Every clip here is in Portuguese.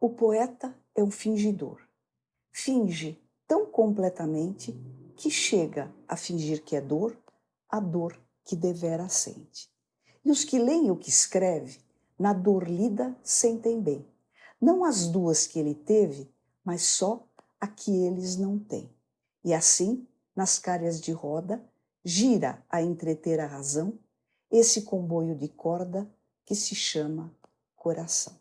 O poeta é um fingidor. Finge tão completamente que chega a fingir que é dor, a dor que devera sente. E os que leem o que escreve, na dor lida sentem bem. Não as duas que ele teve, mas só a que eles não têm. E assim, nas calhas de roda, gira a entreter a razão esse comboio de corda que se chama coração.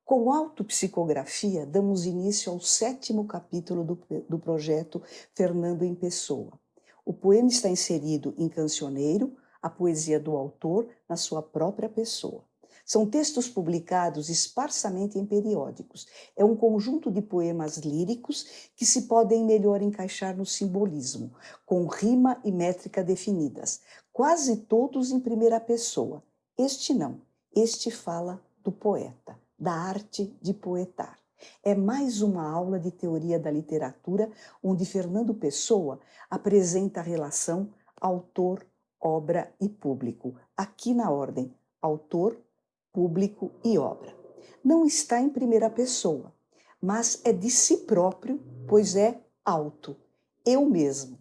Com autopsicografia, damos início ao 7º capítulo do projeto Fernando em Pessoa. O poema está inserido em cancioneiro, a poesia do autor na sua própria pessoa. São textos publicados esparsamente em periódicos. É um conjunto de poemas líricos que se podem melhor encaixar no simbolismo, com rima e métrica definidas, quase todos em primeira pessoa. Este não, este fala do poeta, da arte de poetar. É mais uma aula de teoria da literatura, onde Fernando Pessoa apresenta a relação autor, obra e público, aqui na ordem autor, público e obra. Não está em primeira pessoa, mas é de si próprio, pois é auto, eu mesmo.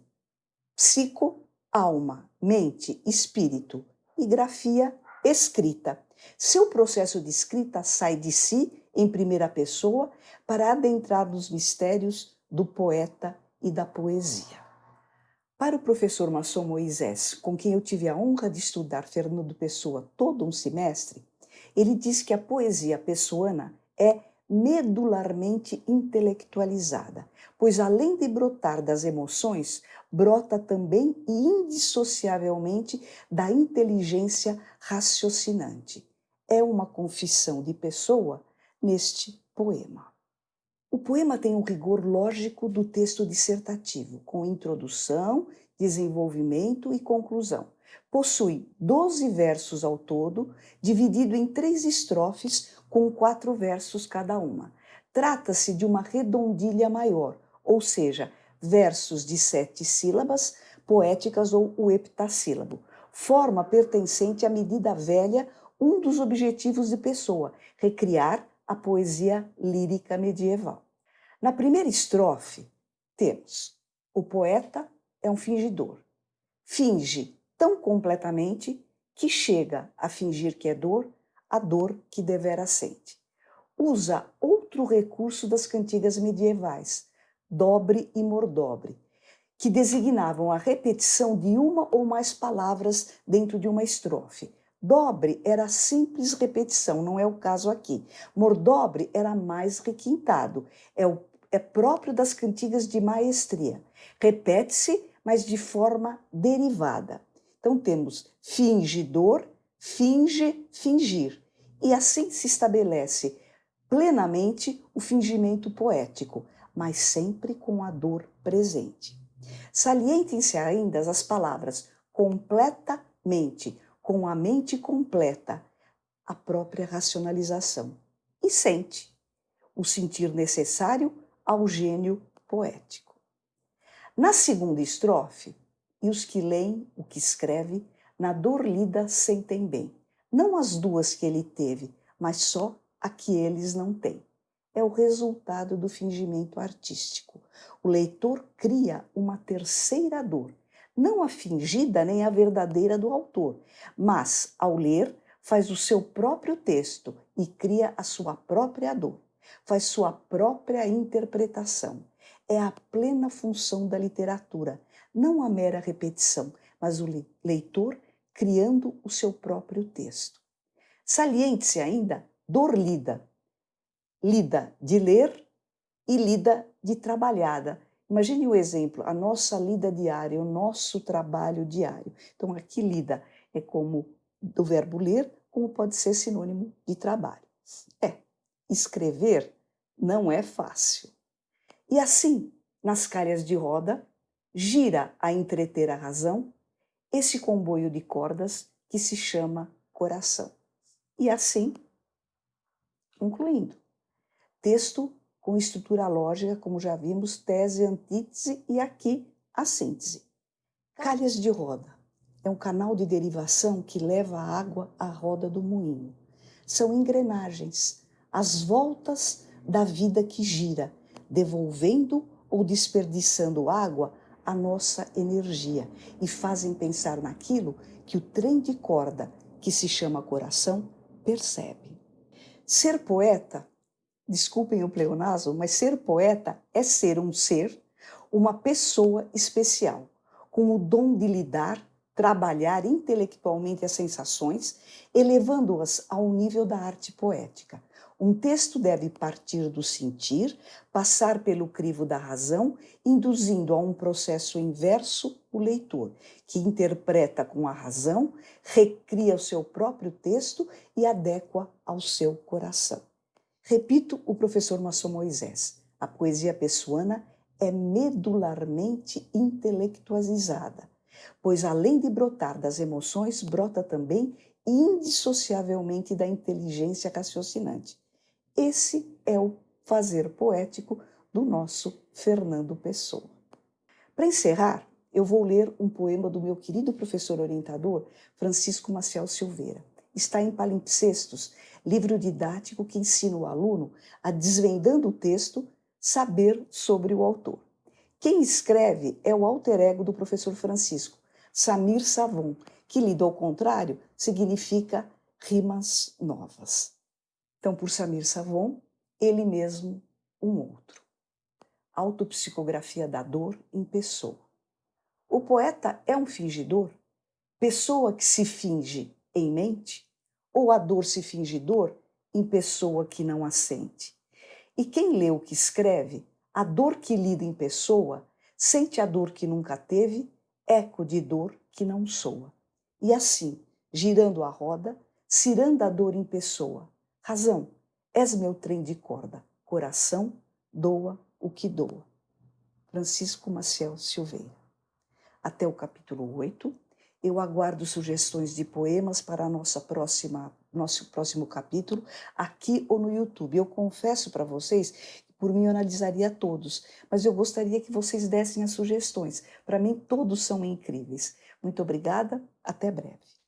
Psico, alma, mente, espírito e grafia, escrita. Seu processo de escrita sai de si, em primeira pessoa, para adentrar nos mistérios do poeta e da poesia. Para o professor Masson Moisés, com quem eu tive a honra de estudar Fernando Pessoa todo um semestre, ele diz que a poesia pessoana é medularmente intelectualizada, pois além de brotar das emoções, brota também e indissociavelmente da inteligência raciocinante. É uma confissão de Pessoa neste poema. O poema tem um rigor lógico do texto dissertativo, com introdução, desenvolvimento e conclusão. Possui 12 versos ao todo, dividido em 3 estrofes, com 4 versos cada uma. Trata-se de uma redondilha maior, ou seja, versos de 7 sílabas, poéticas ou o heptassílabo. Forma pertencente à medida velha, um dos objetivos de Pessoa, recriar a poesia lírica medieval. Na primeira estrofe, temos: o poeta é um fingidor. Finge tão completamente que chega a fingir que é dor, a dor que devera sente. Usa outro recurso das cantigas medievais, dobre e mordobre, que designavam a repetição de uma ou mais palavras dentro de uma estrofe. Dobre era simples repetição, não é o caso aqui. Mordobre era mais requintado, é próprio das cantigas de maestria. Repete-se, mas de forma derivada. Então temos fingidor, finge, fingir. E assim se estabelece plenamente o fingimento poético, mas sempre com a dor presente. Salientem-se ainda as palavras completamente, com a mente completa, a própria racionalização. E sente, o sentir necessário ao gênio poético. Na segunda estrofe, e os que leem o que escreve, na dor lida sentem bem. Não as duas que ele teve, mas só a que eles não têm. É o resultado do fingimento artístico. O leitor cria uma terceira dor, não a fingida nem a verdadeira do autor, mas, ao ler, faz o seu próprio texto e cria a sua própria dor, faz sua própria interpretação. É a plena função da literatura, não a mera repetição, mas o leitor criando o seu próprio texto. Saliente-se ainda dor lida. Lida de ler e lida de trabalhada. Imagine o exemplo, a nossa lida diária, o nosso trabalho diário. Então, aqui lida é como do verbo ler, como pode ser sinônimo de trabalho. Escrever não é fácil. E assim, nas calhas de roda, gira a entreter a razão esse comboio de cordas que se chama coração. E assim, concluindo, texto com estrutura lógica, como já vimos, tese, antítese e aqui a síntese. Calhas de roda é um canal de derivação que leva a água à roda do moinho. São engrenagens. as voltas da vida que gira, devolvendo ou desperdiçando água à nossa energia e fazem pensar naquilo que o trem de corda, que se chama coração, percebe. Ser poeta, desculpem o pleonasmo, mas ser poeta é ser um ser, uma pessoa especial, com o dom de lidar, trabalhar intelectualmente as sensações, elevando-as ao nível da arte poética. Um texto deve partir do sentir, passar pelo crivo da razão, induzindo a um processo inverso o leitor, que interpreta com a razão, recria o seu próprio texto e adequa ao seu coração. Repito o professor Maçom Moisés, a poesia pessoana é medularmente intelectualizada, pois além de brotar das emoções, brota também indissociavelmente da inteligência raciocinante. Esse é o fazer poético do nosso Fernando Pessoa. Para encerrar, eu vou ler um poema do meu querido professor orientador, Francisco Maciel Silveira. Está em Palimpsestos, livro didático que ensina o aluno a, desvendando o texto, saber sobre o autor. Quem escreve é o alter ego do professor Francisco, Samir Savon, que, lido ao contrário, significa rimas novas. Então, por Samir Savon, ele mesmo, um outro. Autopsicografia da dor em pessoa. O poeta é um fingidor? Pessoa que se finge em mente? Ou a dor se finge dor em pessoa que não a sente? E quem lê o que escreve, a dor que lida em pessoa, sente a dor que nunca teve, eco de dor que não soa. E assim, girando a roda, ciranda a dor em pessoa. Razão, és meu trem de corda, coração, doa o que doa. Francisco Maciel Silveira. Até o capítulo 8. Eu aguardo sugestões de poemas para nosso próximo capítulo, aqui ou no YouTube. Eu confesso para vocês que por mim eu analisaria todos, mas eu gostaria que vocês dessem as sugestões. Para mim, todos são incríveis. Muito obrigada, até breve.